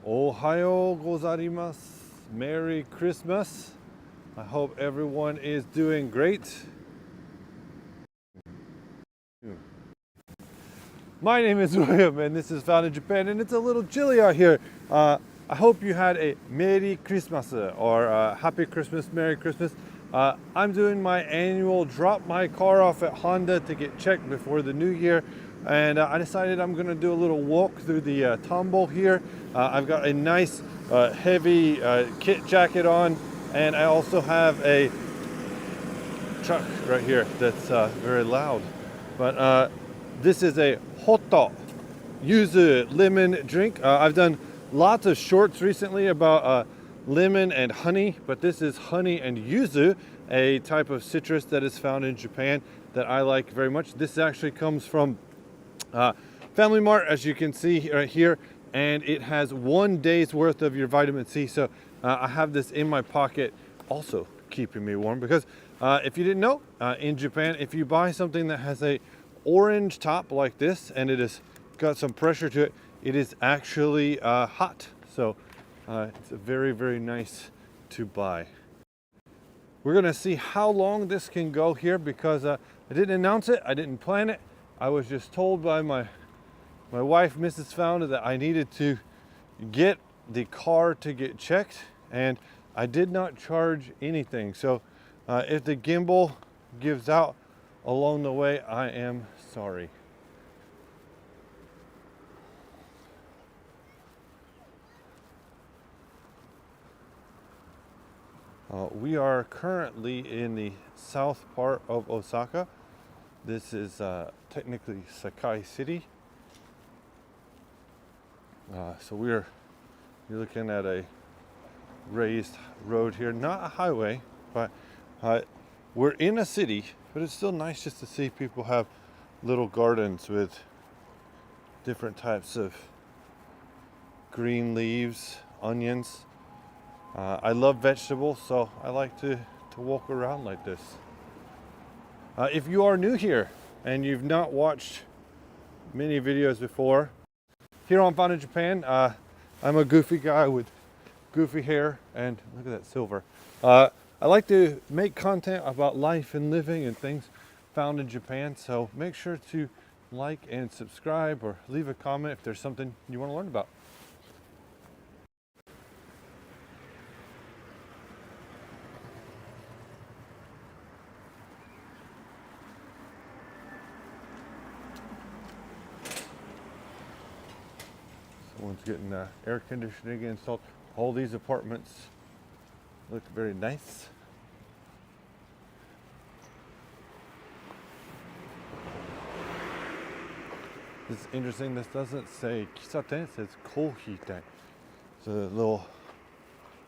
Ohayo gozaimasu. Merry Christmas. I hope everyone is doing great. My name is William and this is Found in Japan, and it's a little chilly out here. I hope you had a Merry Christmas or Happy Christmas, Merry Christmas. I'm doing my annual drop my car off at Honda to get checked before the new year, and I decided I'm going to do a little walk through the tumble here. I've got a nice heavy kit jacket on, and I also have a truck right here that's very loud. But this is a hoto yuzu lemon drink. I've done lots of shorts recently about lemon and honey, but this is honey and yuzu, a type of citrus that is found in Japan that I like very much. This actually comes from Family Mart, as you can see right here, and it has 1 day's worth of your vitamin C. So I have this in my pocket, also keeping me warm, because if you didn't know, in Japan, if you buy something that has a orange top like this and it has got some pressure to it, it is actually hot. So it's very, very nice to buy. We're gonna see how long this can go here, because I didn't announce it, I didn't plan it. I was just told by my wife, Mrs. Founder, that I needed to get the car to get checked, and I did not charge anything. So if the gimbal gives out along the way, I am sorry. We are currently in the south part of Osaka. This is technically Sakai City. So you're looking at a raised road here, not a highway, but we're in a city, but it's still nice just to see people have little gardens with different types of green leaves, onions. I love vegetables, so I like to walk around like this. If you are new here and you've not watched many videos before, here on Found in Japan, I'm a goofy guy with goofy hair, and look at that silver. I like to make content about life and living and things found in Japan, so make sure to like and subscribe or leave a comment if there's something you want to learn about. Someone's getting air conditioning installed. All these apartments look very nice. This is interesting. This doesn't say kisaten, it says kohiten. It's a little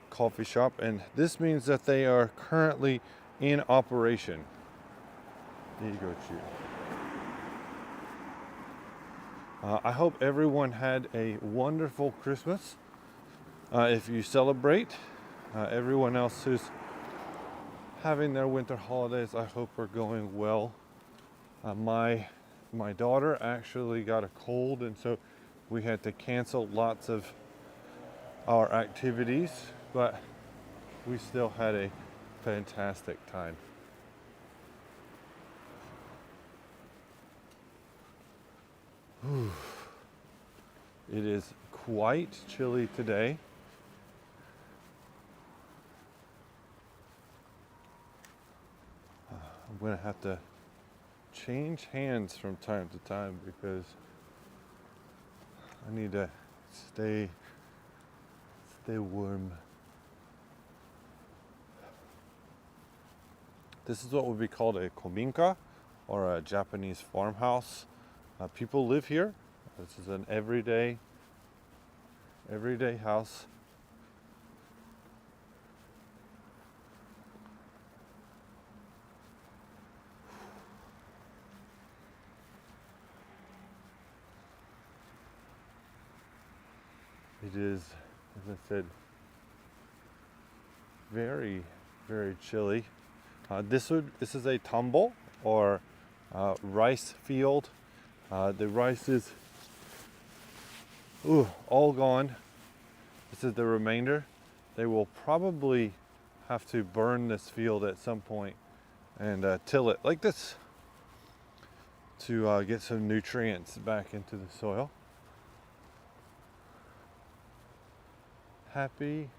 coffee shop, and this means that they are currently in operation. There you go, Chu. I hope everyone had a wonderful Christmas. If you celebrate, everyone else who's having their winter holidays, I hope are going well. My daughter actually got a cold, and so we had to cancel lots of our activities, but we still had a fantastic time. It is quite chilly today. I'm going to have to change hands from time to time because I need to stay warm. This is what would be called a kominka, or a Japanese farmhouse. People live here. This is an everyday house. It is, as I said, very, very chilly. This is a tumble, or rice field. The rice is all gone. This is the remainder. They will probably have to burn this field at some point and till it like this to get some nutrients back into the soil. Happy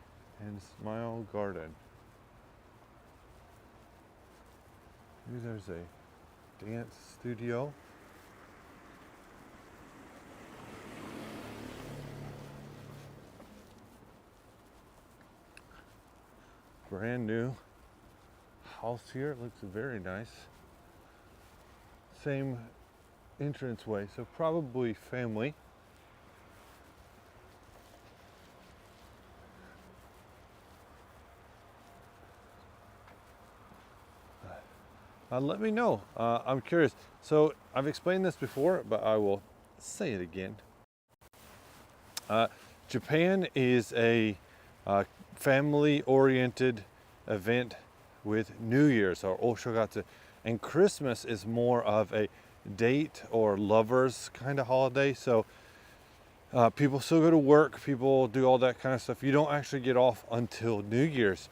and Smile Garden. Maybe there's a dance studio. Brand new house here. It looks very nice. Same entranceway, so probably family. Let me know. I'm curious. So I've explained this before, but I will say it again. Japan is a family-oriented event with New Year's or Oshogatsu, and Christmas is more of a date or lovers kind of holiday. So people still go to work, people do all that kind of stuff. You don't actually get off until New Year's,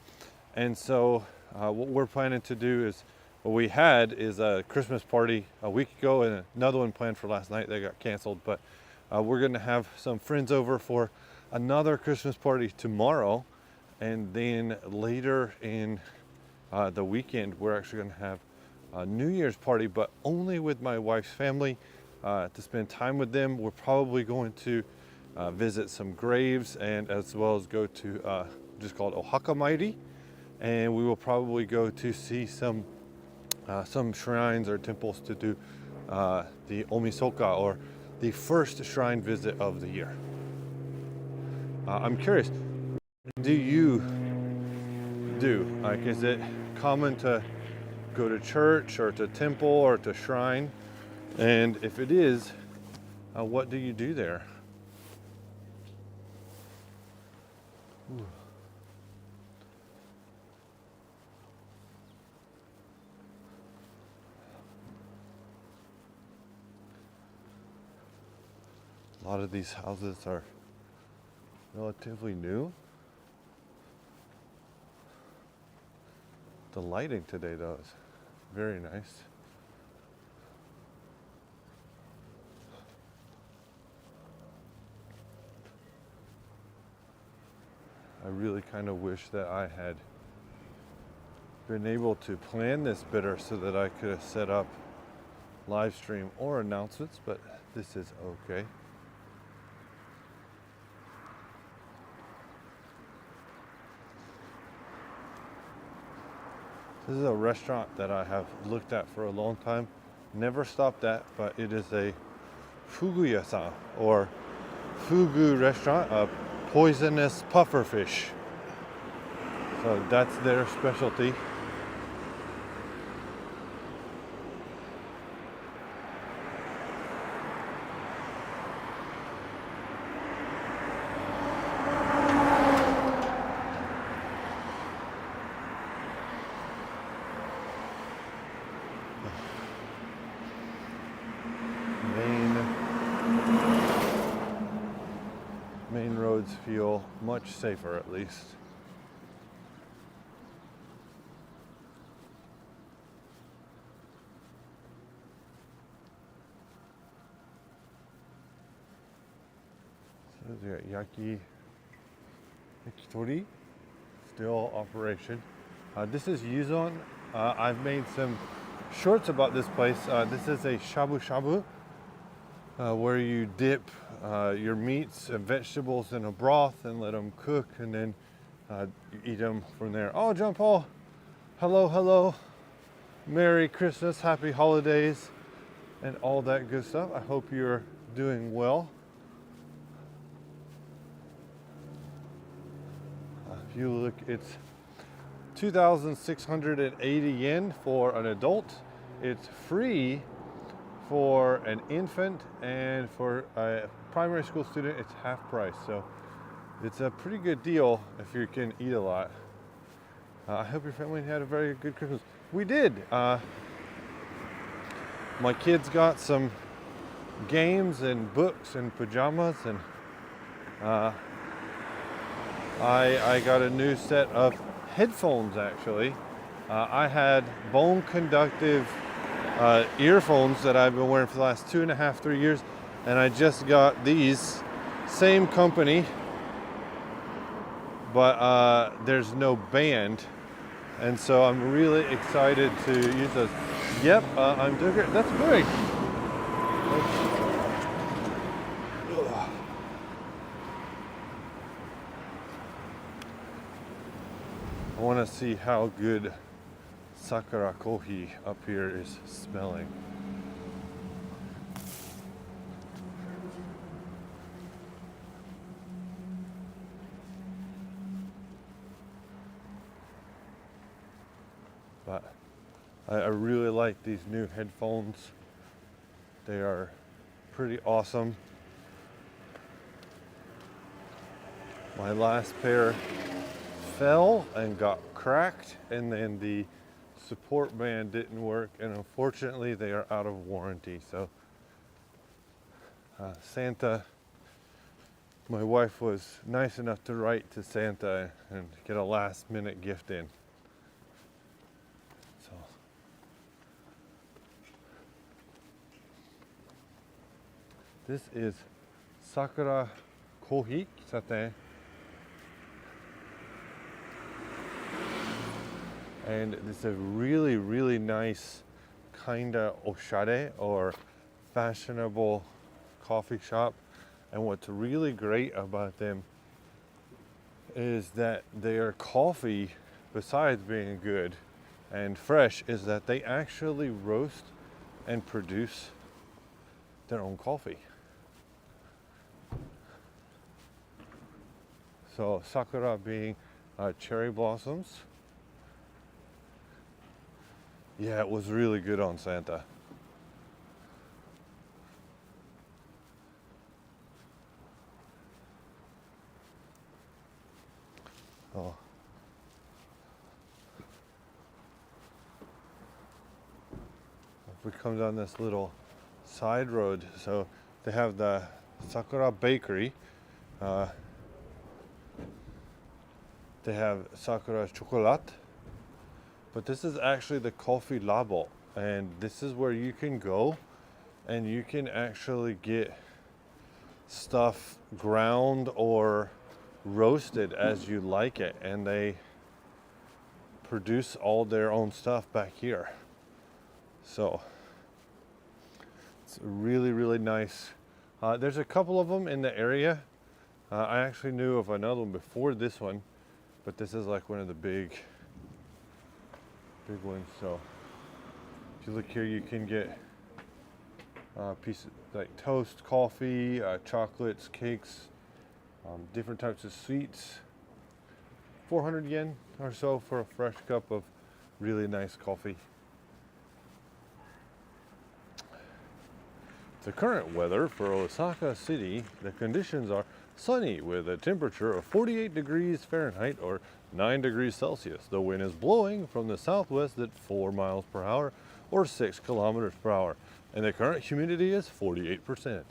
and so what we're planning to do is, what we had is a Christmas party a week ago and another one planned for last night. They got canceled, but we're going to have some friends over for another Christmas party tomorrow, and then later in the weekend we're actually going to have a New Year's party, but only with my wife's family to spend time with them. We're probably going to visit some graves, and as well as go to just called Ohaka Mairi, and we will probably go to see some shrines or temples to do the Omisoka, or the first shrine visit of the year. I'm curious, do you do? Like, is it common to go to church or to temple or to shrine? And if it is, what do you do there? Ooh. A lot of these houses are relatively new. The lighting today, though, is very nice. I really kind of wish that I had been able to plan this better so that I could have set up live stream or announcements, but this is okay. This is a restaurant that I have looked at for a long time, never stopped at, but it is a fugu-ya-san, or fugu restaurant, a poisonous pufferfish. So that's their specialty. Main roads feel much safer, at least. So there's yakitori, still operation. This is Yuzon. I've made some shorts about this place. This is a shabu shabu, where you dip your meats and vegetables in a broth and let them cook, and then you eat them from there. Oh, John Paul, hello, hello. Merry Christmas, happy holidays, and all that good stuff. I hope you're doing well. If you look, it's 2,680 yen for an adult. It's free for an infant, and for a primary school student it's half price, so it's a pretty good deal if you can eat a lot. I hope your family had a very good Christmas. We did. My kids got some games and books and pajamas, and I got a new set of headphones actually. I had bone conductive earphones that I've been wearing for the last 2.5, 3 years, and I just got these, same company, but there's no band, and so I'm really excited to use those. Yep, I'm doing great. That's big. I want to see how good Sakura Kohi up here is smelling. But I really like these new headphones. They are pretty awesome. My last pair fell and got cracked, and then the support band didn't work, and unfortunately they are out of warranty. So Santa, my wife was nice enough to write to Santa and get a last minute gift in. So this is Sakura Kohi Sate. And it's a really, really nice kind of oshare or fashionable coffee shop. And what's really great about them is that their coffee, besides being good and fresh, is that they actually roast and produce their own coffee. So sakura being cherry blossoms. Yeah, it was really good on Santa. Oh. If we come down this little side road, so they have the Sakura Bakery. They have Sakura Chocolate. But this is actually the coffee labo, and this is where you can go and you can actually get stuff ground or roasted as you like it, and they produce all their own stuff back here. So it's really, really nice. There's a couple of them in the area. I actually knew of another one before this one, but this is like one of the big ones. So if you look here, you can get pieces like toast, coffee, chocolates, cakes, different types of sweets. 400 yen or so for a fresh cup of really nice coffee. The current weather for Osaka City, the conditions are sunny with a temperature of 48 degrees Fahrenheit or 9 degrees Celsius. The wind is blowing from the southwest at 4 miles per hour or 6 kilometers per hour. And the current humidity is 48%.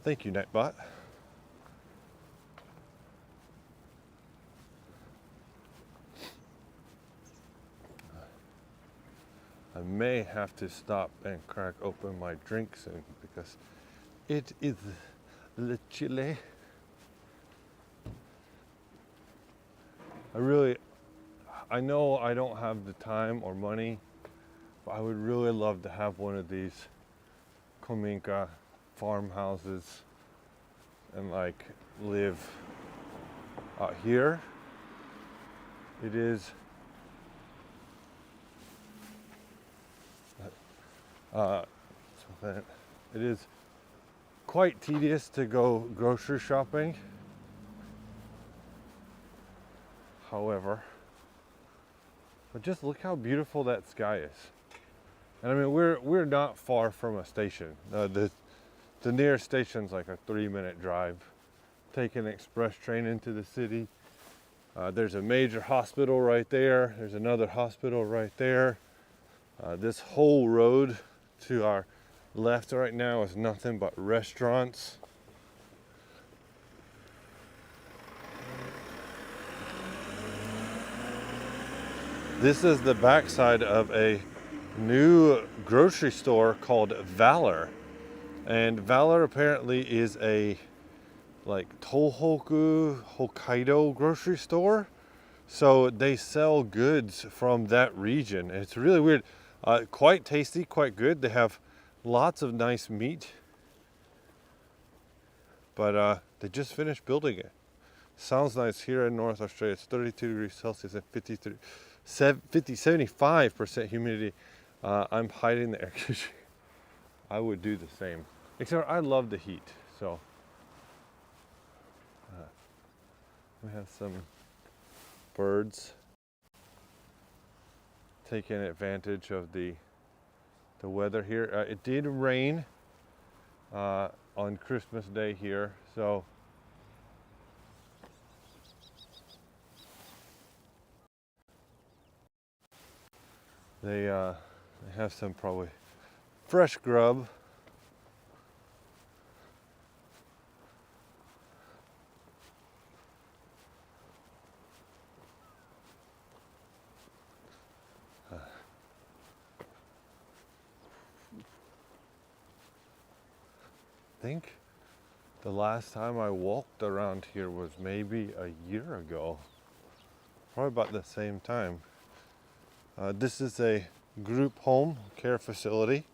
Thank you, Nightbot. I may have to stop and crack open my drink soon because it is the chile. I know I don't have the time or money, but I would really love to have one of these kominka farmhouses and like live out here. It is it is quite tedious to go grocery shopping. However, but just look how beautiful that sky is. And I mean, we're not far from a station. The nearest station's like a 3-minute drive. Take an express train into the city. There's a major hospital right there. There's another hospital right there. This whole road to our left right now is nothing but restaurants. This is the backside of a new grocery store called Valor. And Valor apparently is a like Tohoku, Hokkaido grocery store. So they sell goods from that region. It's really weird. Quite tasty, quite good. They have lots of nice meat. But they just finished building it. Sounds nice here in North Australia. It's 32 degrees Celsius and 75% humidity. I'm hiding the air conditioning. I would do the same. Except I love the heat. So we have some birds taking advantage of the weather here. It did rain on Christmas Day here, so they have some probably fresh grub. I think the last time I walked around here was maybe a year ago, probably about the same time. This is a group home care facility,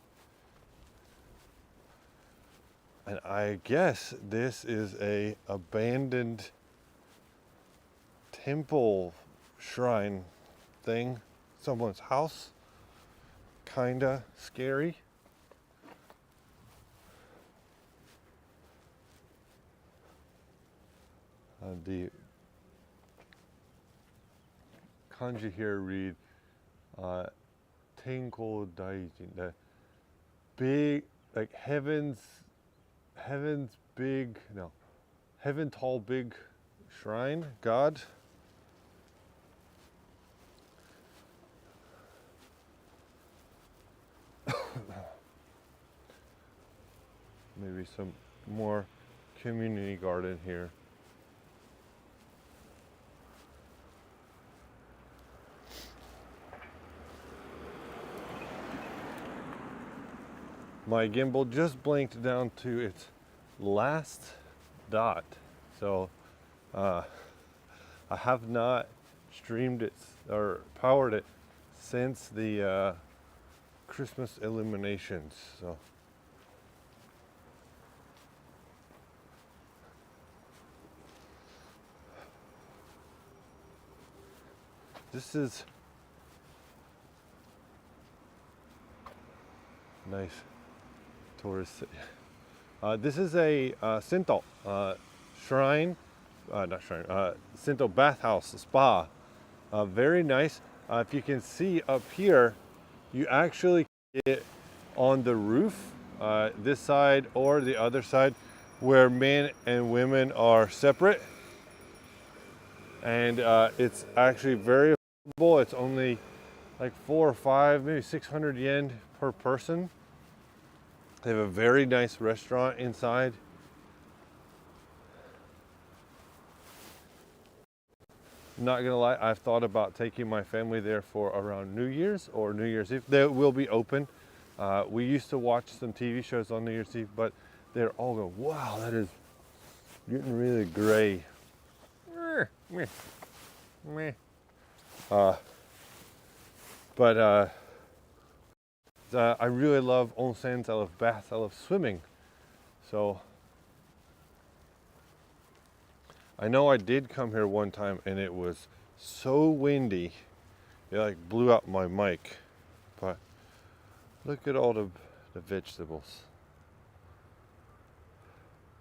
and I guess this is a abandoned temple shrine thing, someone's house. Kinda scary. The kanji here read Tenko Daijin, the big, like heaven tall big shrine, God. Maybe some more community garden here. My gimbal just blinked down to its last dot, so I have not streamed it or powered it since the Christmas illuminations. So this is nice tourist city. This is a Shinto shrine, not shrine, Shinto bathhouse spa. Very nice. If you can see up here, you actually get on the roof, this side or the other side, where men and women are separate. And it's actually very affordable. It's only like 4 or 5, maybe 600 yen per person. They have a very nice restaurant inside. Not gonna lie, I've thought about taking my family there for around New Year's or New Year's Eve. They will be open. We used to watch some TV shows on New Year's Eve, but they're all going, wow, that is getting really gray. But I really love onsens, I love baths, I love swimming. So I know I did come here one time and it was so windy, it like blew out my mic. But look at all the vegetables.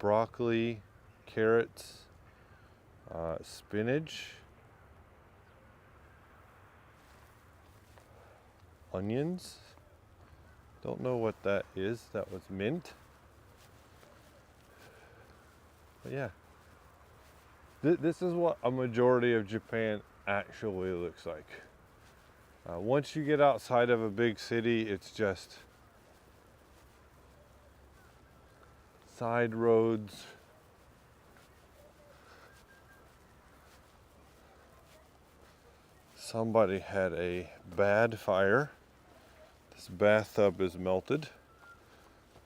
Broccoli, carrots, spinach, onions. Don't know what that is. That was mint. But yeah, this is what a majority of Japan actually looks like. Once you get outside of a big city, it's just side roads, Somebody had a bad fire. This bathtub is melted.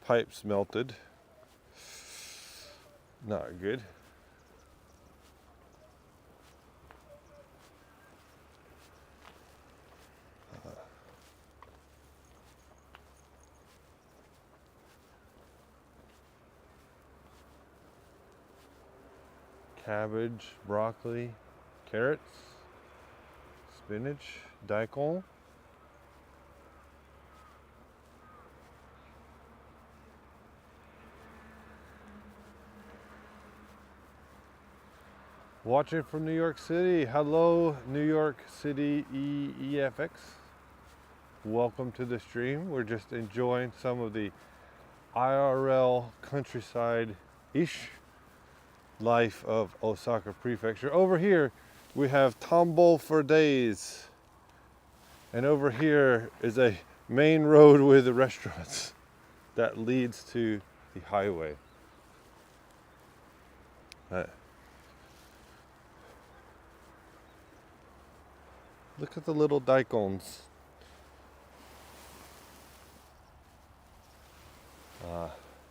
Pipes melted. Not good. Cabbage, broccoli, carrots, spinach, daikon. Watching from New York City. Hello, New York City EFX. Welcome to the stream. We're just enjoying some of the IRL countryside-ish life of Osaka Prefecture. Over here, we have Tambo for days. And over here is a main road with restaurants that leads to the highway. Look at the little daikons.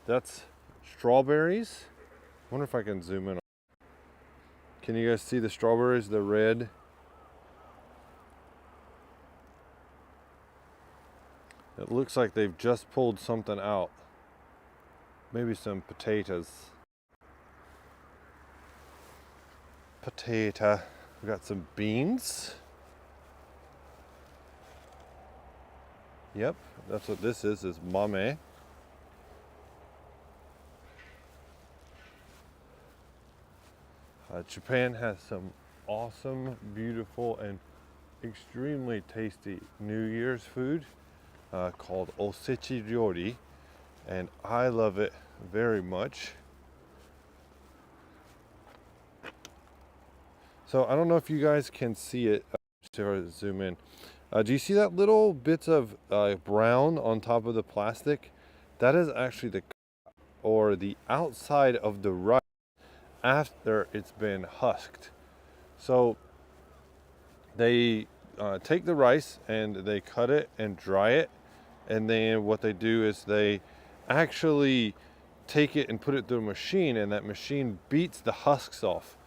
That's strawberries. I wonder if I can zoom in. Can you guys see the strawberries, the red? It looks like they've just pulled something out. Maybe some potatoes. Potato. We got some beans. Yep, that's what this is mame. Japan has some awesome, beautiful, and extremely tasty New Year's food called osechi ryori, and I love it very much. So I don't know if you guys can see it. Zoom in. Do you see that little bits of brown on top of the plastic? That is actually the outside of the rice after it's been husked. So they take the rice and they cut it and dry it, and then what they do is they actually take it and put it through a machine, and that machine beats the husks off.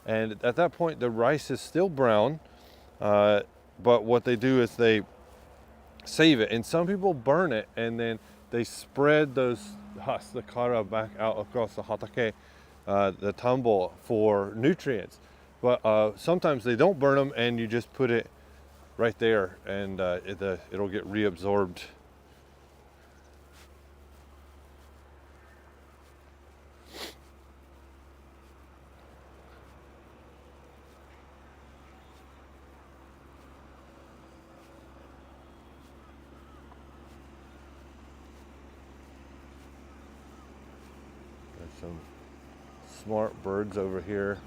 And at that point, the rice is still brown, but what they do is they save it, and some people burn it, and then they spread those husks, the kara, back out across the hatake, the tambo, for nutrients. But sometimes they don't burn them, and you just put it right there, and it'll get reabsorbed. There's some smart birds over here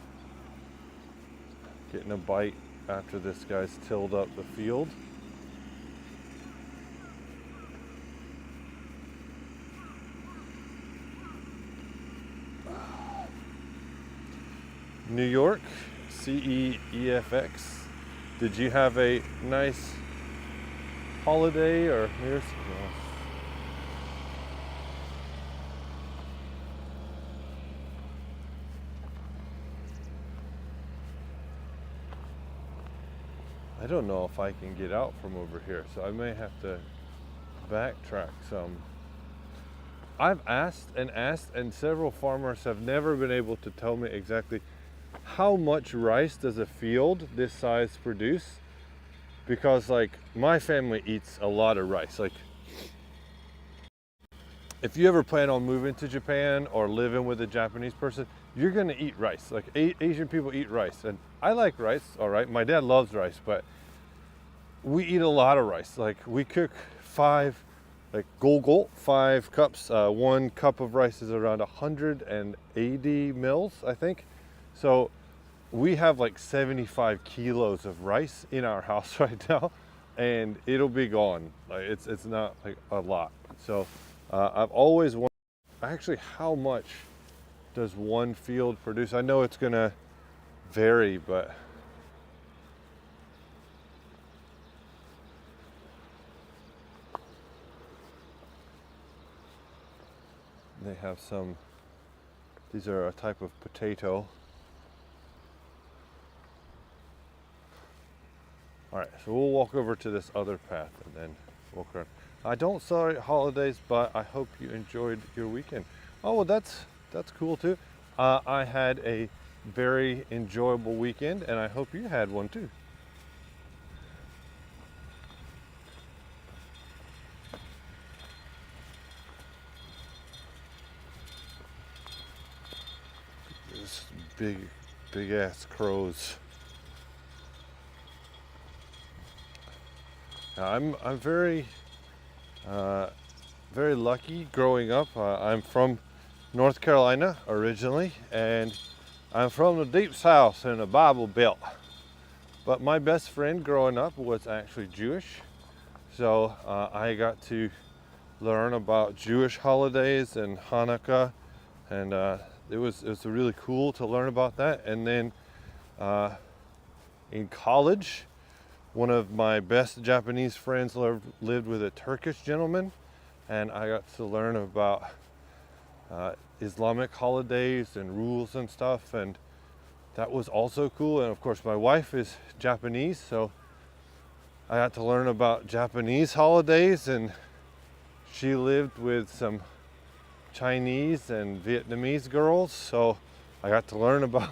getting a bite after this guy's tilled up the field. New York, CEEFX. Did you have a nice holiday or New Year's? No. I don't know if I can get out from over here, so I may have to backtrack some. I've asked, and several farmers have never been able to tell me exactly how much rice does a field this size produce, because like my family eats a lot of rice. Like if you ever plan on moving to Japan or living with a Japanese person, you're gonna eat rice. Like Asian people eat rice, and I like rice, all right. My dad loves rice, but we eat a lot of rice. Like we cook 5 cups. 1 cup of rice is around 180 mils, I think. So we have like 75 kilos of rice in our house right now, and it'll be gone. Like it's not like a lot. So I've always wondered actually how much does one field produce. I know it's gonna vary, but They have some, these are a type of potato. All right, so we'll walk over to this other path and then walk around. I don't celebrate holidays, but I hope you enjoyed your weekend. Oh, well, that's cool too. I had a very enjoyable weekend, and I hope you had one too. This big ass crows. I'm very very lucky growing up. I'm from North Carolina originally, and I'm from the deep south in the Bible Belt. But my best friend growing up was actually Jewish, so I got to learn about Jewish holidays and Hanukkah, and it was really cool to learn about that. And then in college, one of my best Japanese friends lived with a Turkish gentleman, and I got to learn about Islamic holidays and rules and stuff, and that was also cool. And of course, my wife is Japanese, so I got to learn about Japanese holidays, and she lived with some Chinese and Vietnamese girls, so I got to learn about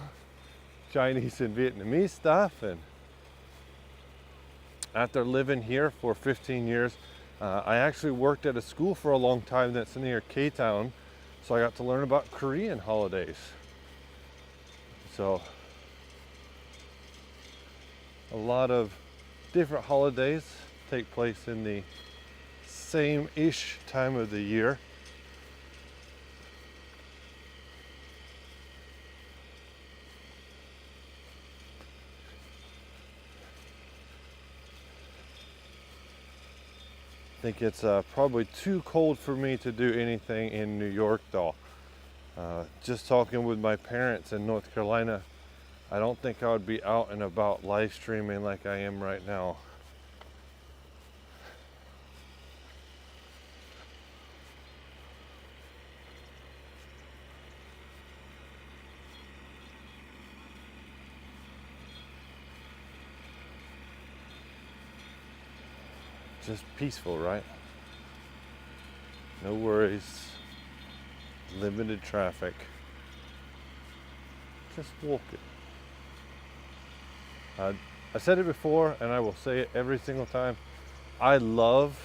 Chinese and Vietnamese stuff. And after living here for 15 years, I actually worked at a school for a long time that's near K-Town, so I got to learn about Korean holidays. So a lot of different holidays take place in the same-ish time of the year. I think it's probably too cold for me to do anything in New York though. Just talking with my parents in North Carolina, I don't think I would be out and about live streaming like I am right now. Just peaceful, right? No worries, limited traffic, just walking. I said it before and I will say it every single time. I love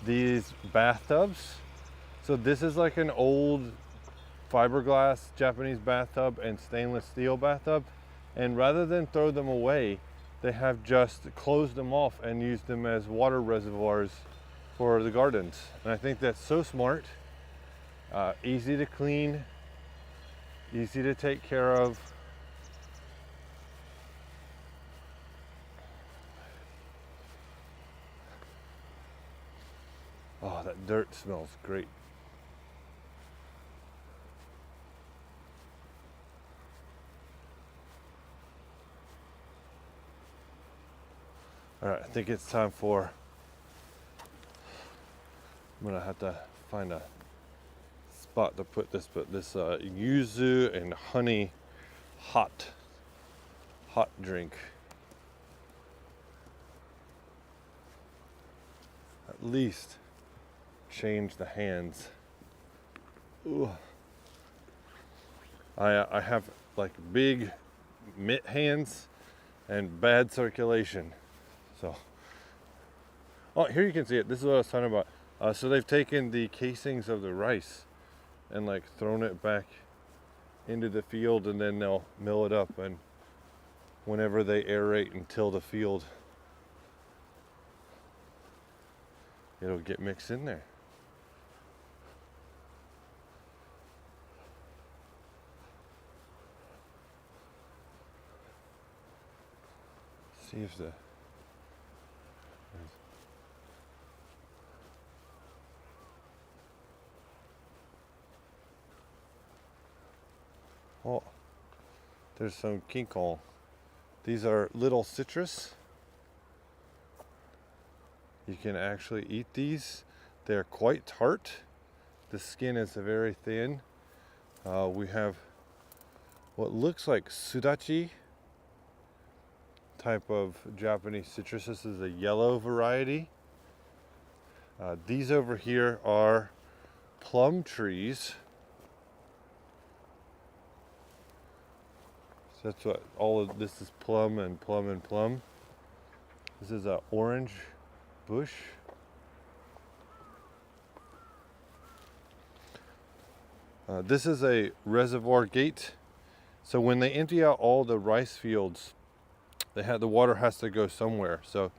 these bathtubs. So this is like an old fiberglass Japanese bathtub and stainless steel bathtub, and rather than throw them away, they have just closed them off and used them as water reservoirs for the gardens. And I think that's so smart, easy to clean, easy to take care of. Oh, that dirt smells great. All right, I think it's time for, I'm gonna have to find a spot to put this, but this yuzu and honey hot drink. At least change the hands. Ooh. I have like big mitt hands and bad circulation. So, oh, here you can see it. This is what I was talking about. So they've taken the casings of the rice and like thrown it back into the field, and then they'll mill it up, and whenever they aerate and till the field, it'll get mixed in there. See if the oh, there's some king kong. These are little citrus. You can actually eat these. They're quite tart, The skin is very thin. We have what looks like sudachi type of Japanese citrus. This is a yellow variety. These over here are plum trees. So that's what all of this is, plum and plum and plum. This is an orange bush. This is a reservoir gate. So when they empty out all the rice fields, the water has to go somewhere. So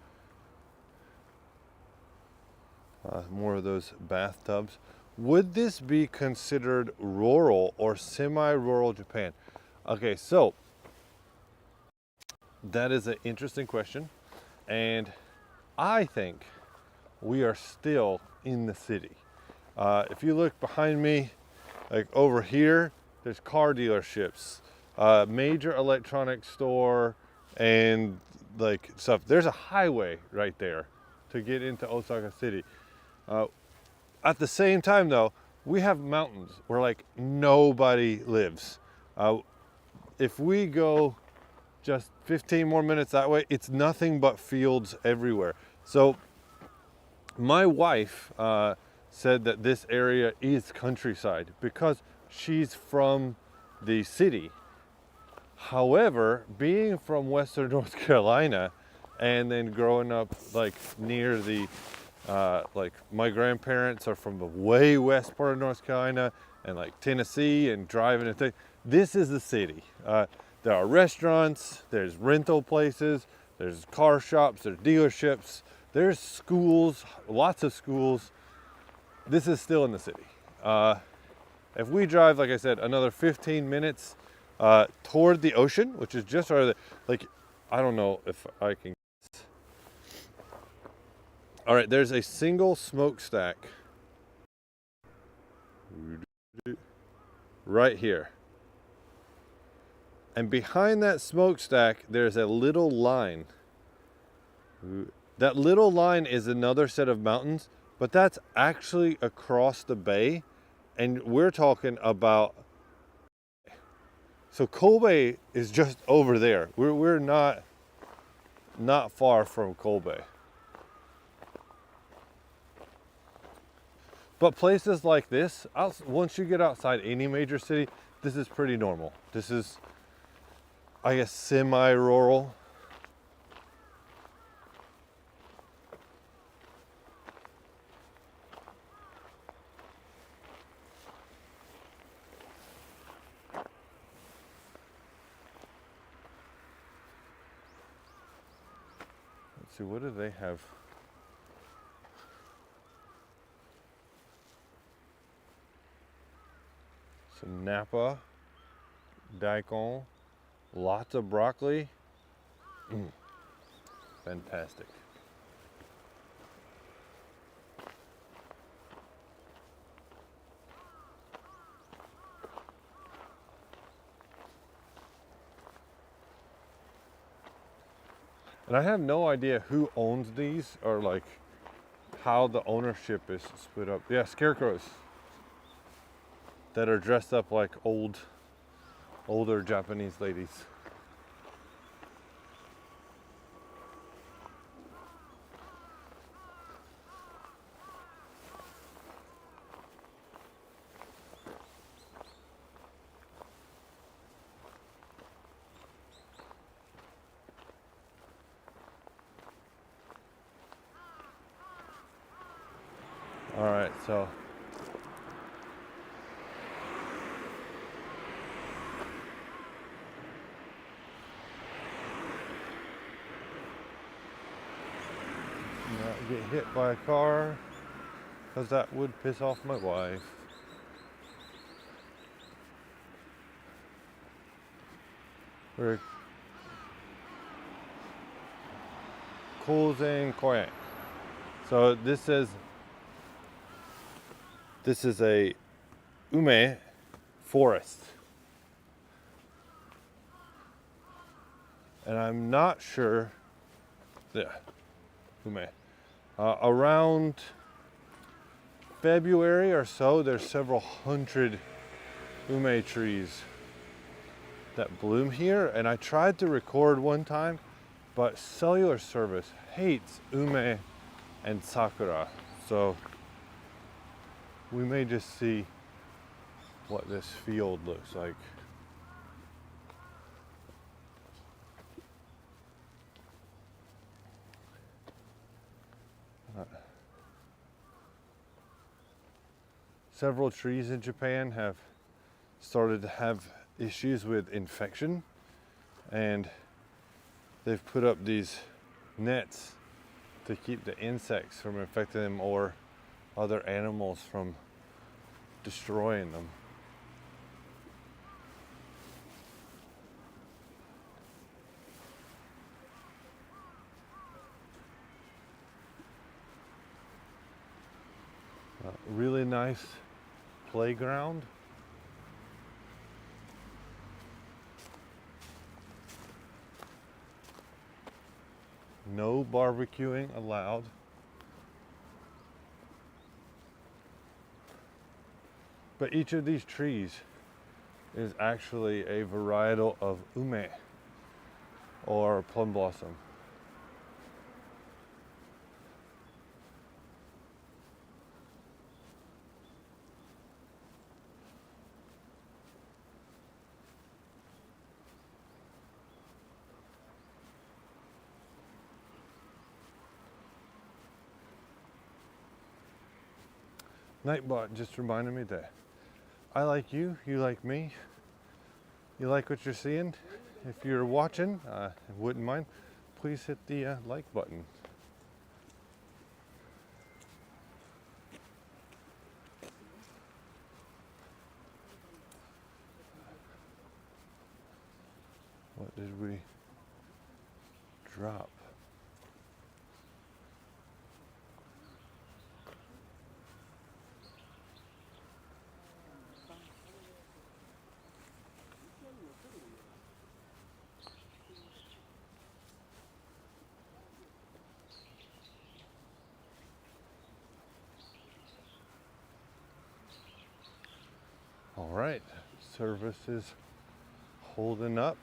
more of those bathtubs. Would this be considered rural or semi-rural Japan? Okay, so that is an interesting question. And I think we are still in the city. If you look behind me, like over here, there's car dealerships, major electronics store, and like stuff. There's a highway right there to get into Osaka City. At the same time though, we have mountains where like nobody lives. If we go just 15 more minutes that way, it's nothing but fields everywhere. So my wife said that this area is countryside because she's from the city. However, being from Western North Carolina and then growing up like near the like my grandparents are from the way west part of North Carolina and like Tennessee, and driving and things. This is the city. There are restaurants, there's rental places, there's car shops, there's dealerships, there's schools, lots of schools. This is still in the city. If we drive, like I said, another 15 minutes toward the ocean, which is just right, like, I don't know if I can. All right, there's a single smokestack right here. And behind that smokestack, there's a little line. That little line is another set of mountains, but that's actually across the bay. And we're talking about, so Kobe is just over there. We're not far from Kobe. But places like this, once you get outside any major city, this is pretty normal. This is, I guess, semi-rural. Let's see, what do they have? Some Napa, daikon, lots of broccoli. Fantastic. And I have no idea who owns these or like how the ownership is split up. Yeah, scarecrows that are dressed up like older Japanese ladies. All right, so not get hit by a car, because that would piss off my wife. We're Kozen Koen. So this is a ume forest. And I'm not sure, yeah, ume. Around February or so, there's several hundred ume trees that bloom here, and I tried to record one time, but cellular service hates ume and sakura, so we may just see what this field looks like. Several trees in Japan have started to have issues with infection, and they've put up these nets to keep the insects from infecting them or other animals from destroying them. Really nice playground. No barbecuing allowed. But each of these trees is actually a varietal of ume or plum blossom. Nightbot just reminded me that I like you, you like me, you like what you're seeing. If you're watching, wouldn't mind, please hit the like button. What did we drop? All right, service is holding up.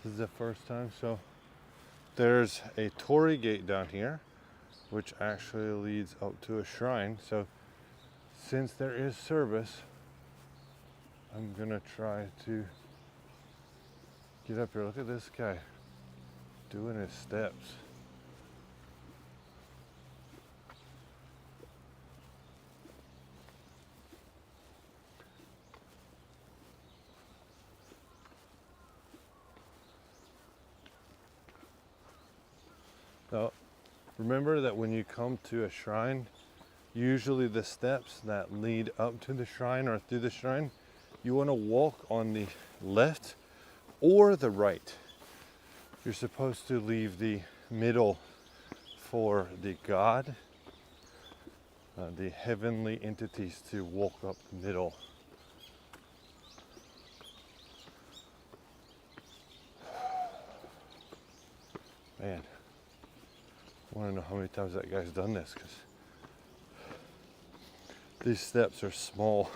This is the first time, so there's a torii gate down here, which actually leads up to a shrine. So since there is service, I'm gonna try to get up here. Look at this guy doing his steps. Now, remember that when you come to a shrine, usually the steps that lead up to the shrine or through the shrine, you want to walk on the left or the right. You're supposed to leave the middle for the god, the heavenly entities to walk up the middle. Man, I want to know how many times that guy's done this, because these steps are small.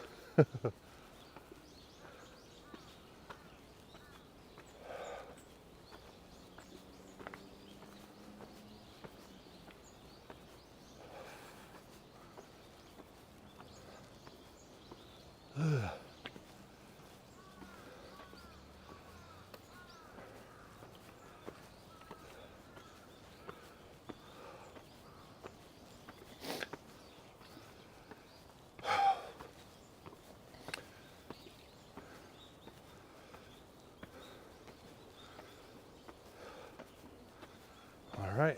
All right,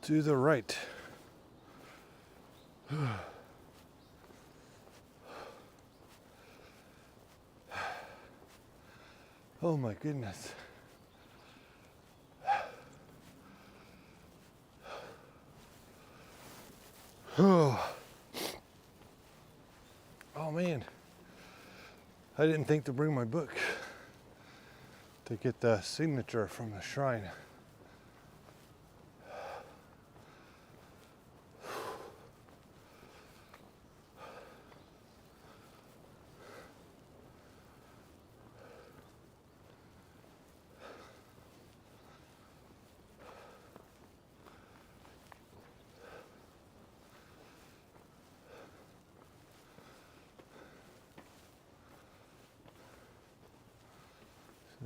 to the right. Oh my goodness. Oh man, I didn't think to bring my book to get the signature from the shrine.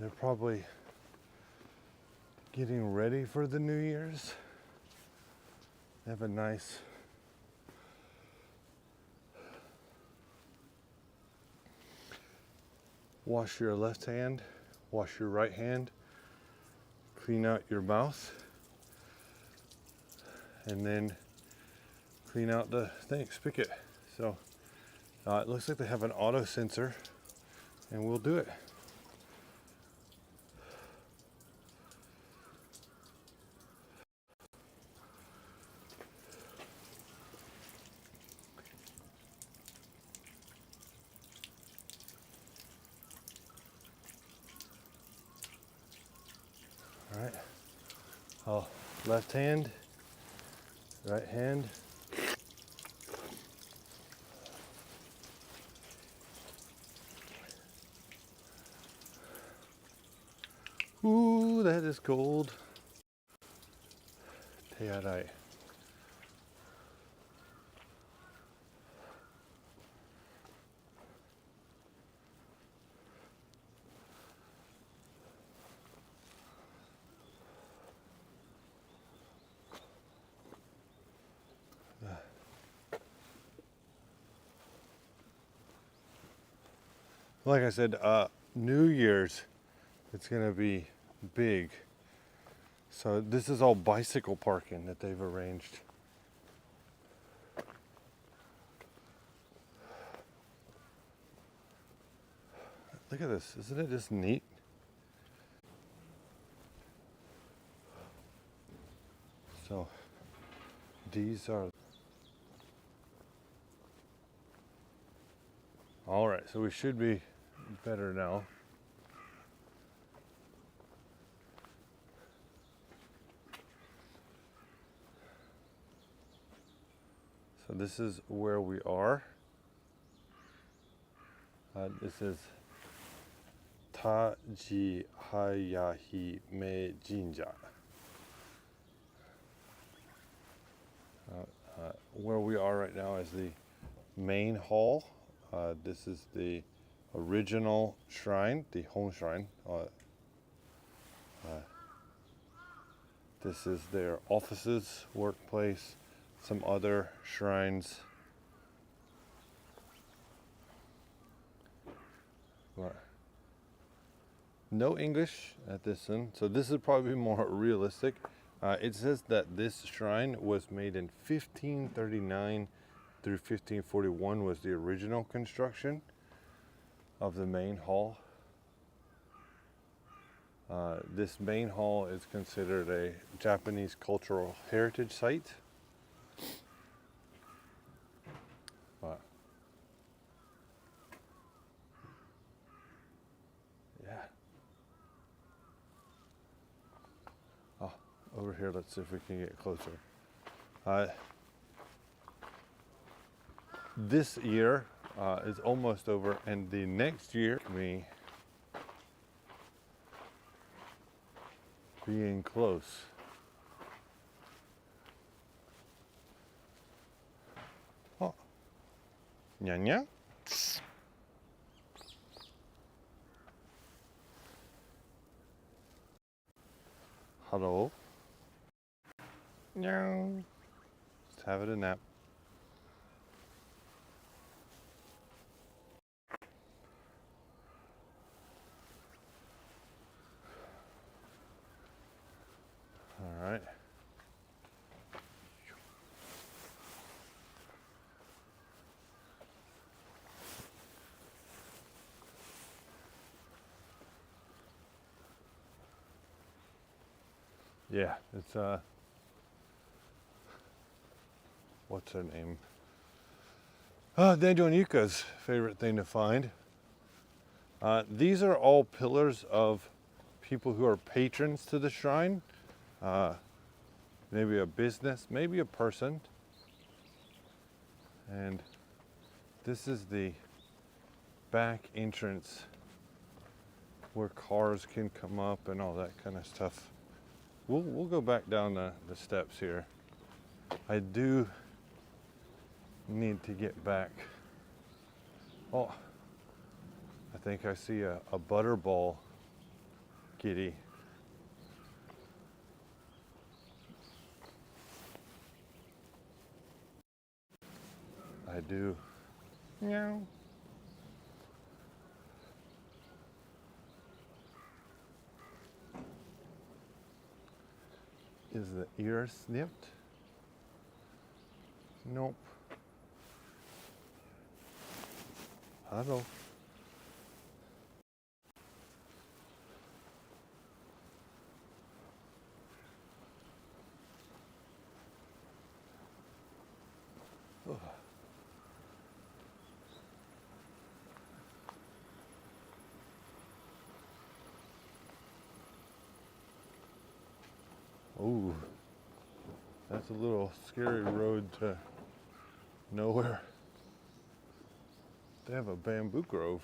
They're probably getting ready for the New Year's. They have a nice wash your left hand, wash your right hand, clean out your mouth, and then clean out the spigot. So it looks like they have an auto sensor, and we'll do it. All right. Left hand, right hand. Ooh, that is cold. Tearai. Like I said, New Year's, it's gonna be big. So this is all bicycle parking that they've arranged. Look at this, isn't it just neat? So these are, all right, so we should be better now. So this is where we are. This is Taji Hayahi Me Jinja. Where we are right now is the main hall. This is the original shrine, the home shrine. This is their offices, workplace, some other shrines. What? No English at this one, so this is probably more realistic. It says that this shrine was made in 1539 through 1541 was the original construction of the main hall. This main hall is considered a Japanese cultural heritage site. Yeah. Oh, over here, let's see if we can get closer. This year is almost over, and the next year, me being close. Oh, nya. Hello. No. Let's have it a nap. All right. Yeah, it's what's her name? Daniel and Yuka's favorite thing to find. These are all pillars of people who are patrons to the shrine. Maybe a business, maybe a person. And this is the back entrance where cars can come up and all that kind of stuff. We'll go back down the steps here. I do need to get back. Oh, I think I see a butterball kitty. I do. Meow. Is the ear snipped? Nope. Hello. Oh, that's a little scary road to nowhere. They have a bamboo grove.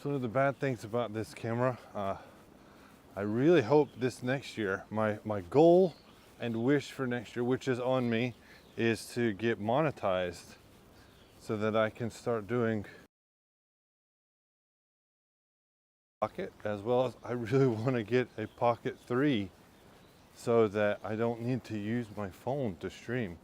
So one of the bad things about this camera, I really hope this next year, my goal and wish for next year, which is on me, is to get monetized so that I can start doing pocket, as well as I really want to get a Pocket 3 so that I don't need to use my phone to stream.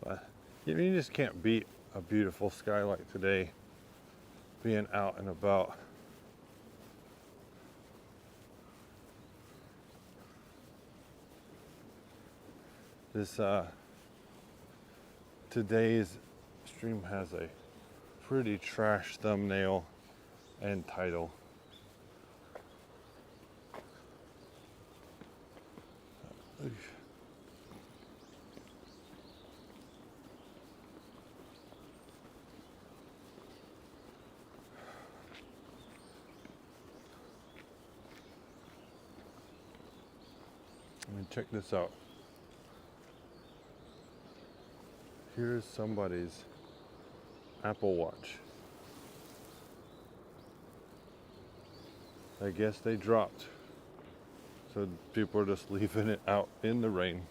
But you just can't beat a beautiful sky like today, being out and about. This today's stream has a pretty trash thumbnail and title. I mean, check this out. Here's somebody's Apple Watch. I guess they dropped. So people are just leaving it out in the rain.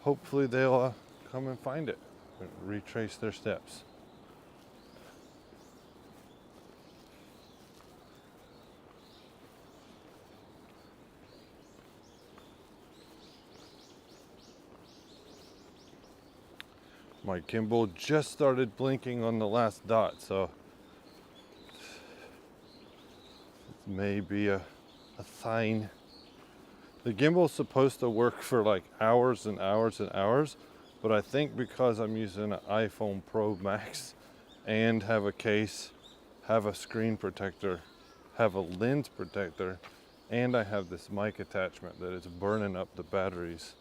Hopefully they'll come and find it and retrace their steps. My gimbal just started blinking on the last dot, so it may be a sign. The gimbal's supposed to work for like hours and hours and hours, but I think because I'm using an iPhone Pro Max and have a case, have a screen protector, have a lens protector, and I have this mic attachment that is burning up the batteries.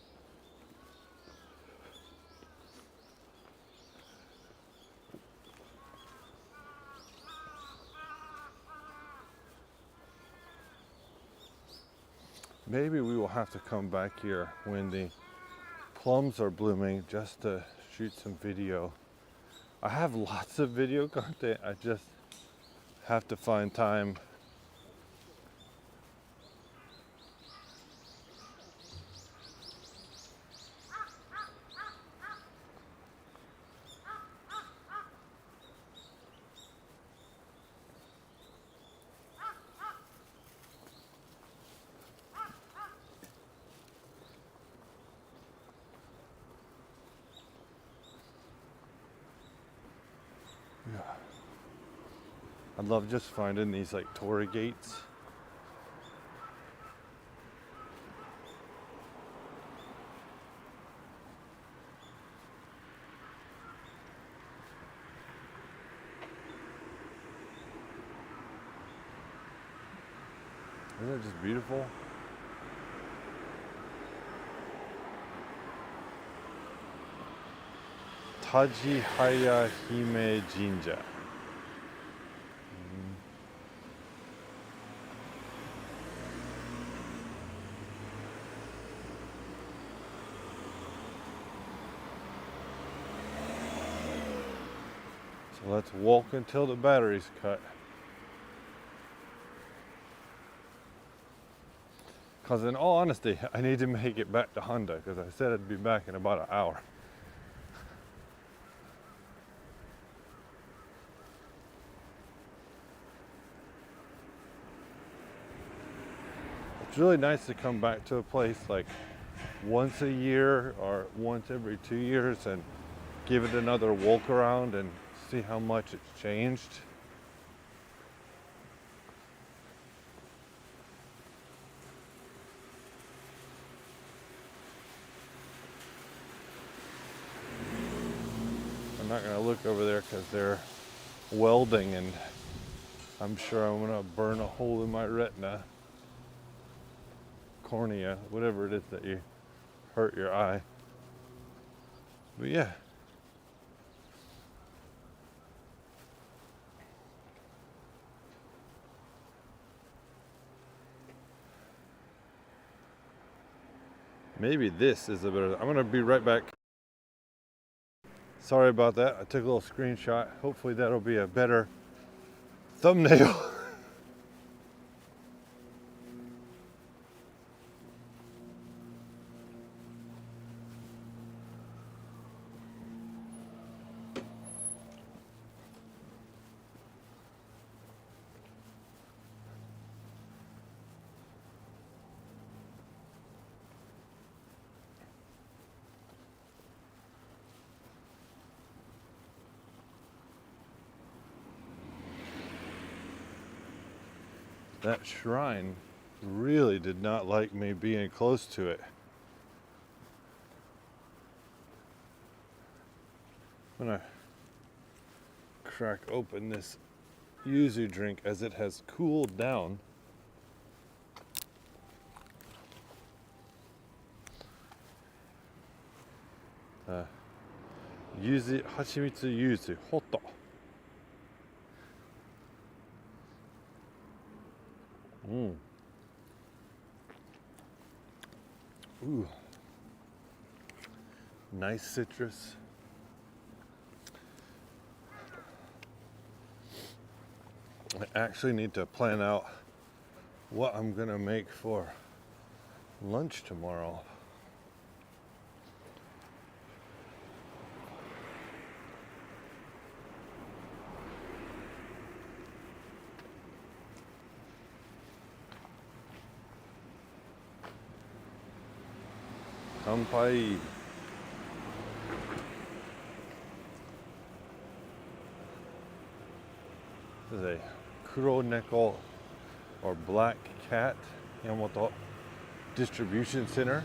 Maybe we will have to come back here when the plums are blooming just to shoot some video. I have lots of video content, I just have to find time. Yeah. I love just finding these like torii gates. Isn't it just beautiful? Taji Haya Hime Jinja. So let's walk until the battery's cut. Because in all honesty, I need to make it back to Honda because I said I'd be back in about an hour. It's really nice to come back to a place like once a year or once every 2 years and give it another walk around and see how much it's changed. I'm not going to look over there because they're welding and I'm sure I'm going to burn a hole in my retina, cornea, whatever it is that you hurt your eye. But yeah. Maybe this is a better. I'm going to be right back. Sorry about that. I took a little screenshot. Hopefully that'll be a better thumbnail. That shrine really did not like me being close to it. I'm gonna crack open this yuzu drink as it has cooled down. Yuzu, hachimitsu yuzu, hotto. Ooh. Nice citrus. I actually need to plan out what I'm gonna make for lunch tomorrow. Kanpai. This is a kuro neko or black cat Yamamoto distribution center.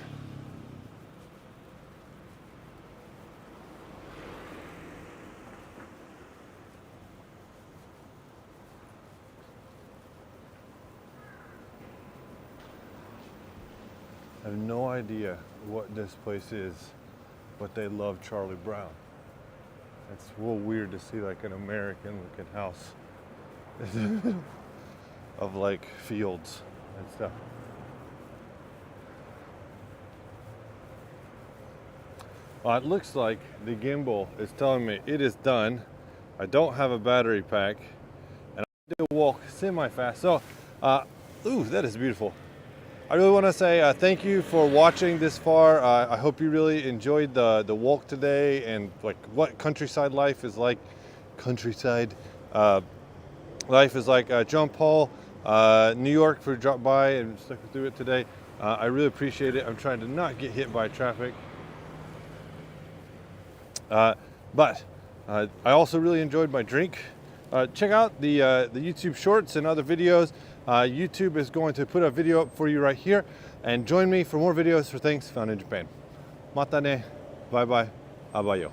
I have no idea what this place is, but they love Charlie Brown. It's a little weird to see like an American looking house of like fields and stuff. Well, it looks like the gimbal is telling me it is done. I don't have a battery pack and I need to walk semi-fast. So, ooh, that is beautiful. I really want to say thank you for watching this far. I hope you really enjoyed the walk today and like what countryside life is like. Countryside life is like. John Paul, New York, for dropped by and stuck through it today. I really appreciate it. I'm trying to not get hit by traffic. But I also really enjoyed my drink. Check out the YouTube shorts and other videos. YouTube is going to put a video up for you right here, and join me for more videos for things found in Japan. Mata ne, bye bye, abayo.